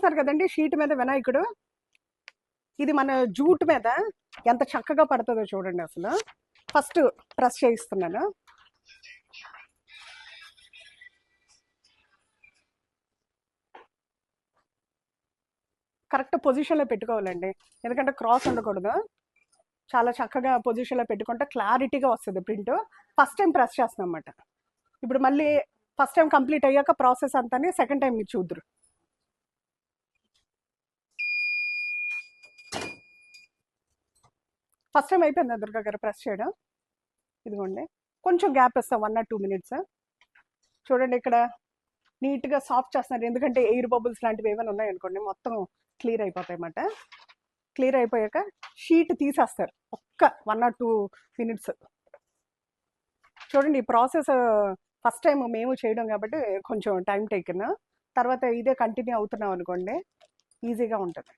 చూసారు కదండి షీట్ మీద వినాయకుడు. ఇది మన జూట్ మీద ఎంత చక్కగా పడుతుందో చూడండి. అసలు ఫస్ట్ ప్రెస్ చేయిస్తున్నాను. కరెక్ట్ పొజిషన్లో పెట్టుకోవాలండి, ఎందుకంటే క్రాస్ ఉండకూడదు. చాలా చక్కగా పొజిషన్లో పెట్టుకుంటే క్లారిటీగా వస్తుంది ప్రింట్. ఫస్ట్ టైం ప్రెస్ చేస్తున్నాం అన్నమాట. ఇప్పుడు మళ్ళీ ఫస్ట్ టైం కంప్లీట్ అయ్యాక ప్రాసెస్ అంతా సెకండ్ టైం మీరు చూద్దరు. ఫస్ట్ టైం అయిపోయింది దుర్గా గారు ప్రెస్ చేయడం. ఇదిగోండి, కొంచెం గ్యాప్ ఇస్తాం 1 or 2 minutes. చూడండి ఇక్కడ నీట్గా సాఫ్ట్ చేస్తున్నారు, ఎందుకంటే ఎయిర్ బబుల్స్ లాంటివి ఏమైనా ఉన్నాయనుకోండి మొత్తం క్లియర్ అయిపోతాయి అన్నమాట. క్లియర్ అయిపోయాక షీట్ తీసేస్తారు ఒక్క 1 or 2 minutes. చూడండి ఈ ప్రాసెస్ ఫస్ట్ టైం మేము చేయడం కాబట్టి కొంచెం టైం టేకిన్. తర్వాత ఇదే కంటిన్యూ అవుతున్నాం అనుకోండి ఈజీగా ఉంటుంది.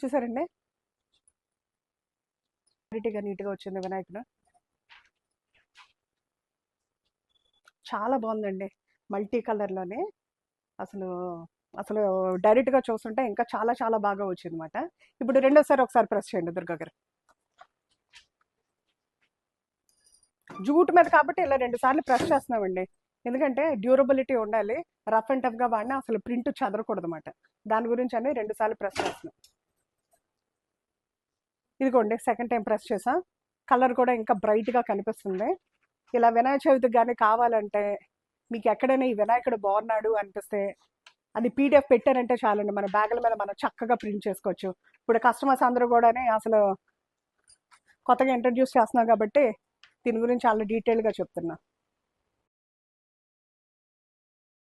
చూసారండి క్లారిటీగా నీట్గా వచ్చింది వినాయకుడు. చాలా బాగుందండి, మల్టీ కలర్లోనే. అసలు అసలు డైరెక్ట్గా చూస్తుంటే ఇంకా చాలా చాలా బాగా వచ్చింది అనమాట. ఇప్పుడు రెండోసారి ఒకసారి ప్రెస్ చేయండి దుర్గా గారు. జూట్ మీద కాబట్టి ఇలా 2 సార్లు ప్రెస్ చేస్తున్నామండి, ఎందుకంటే డ్యూరబిలిటీ ఉండాలి. రఫ్ అండ్ టఫ్గా వాడినా అసలు ప్రింట్ చెదరకూడదు అనమాట. దాని గురించి అని 2 సార్లు ప్రెస్ చేస్తున్నాం. ఇదిగోండి సెకండ్ టైం ప్రెస్ చేసా, కలర్ కూడా ఇంకా బ్రైట్గా కనిపిస్తుంది. ఇలా వినాయక చవితికి కానీ కావాలంటే మీకు ఎక్కడైనా ఈ వినాయకుడు బాగున్నాడు అనిపిస్తే అది పీడిఎఫ్ పెట్టారంటే చాలండి, మన బ్యాగుల మీద మనం చక్కగా ప్రింట్ చేసుకోవచ్చు. ఇప్పుడు కస్టమర్స్ అందరూ కూడా అసలు కొత్తగా ఇంట్రడ్యూస్ చేస్తున్నాం కాబట్టి దీని గురించి చాలా డీటెయిల్గా చెప్తున్నా.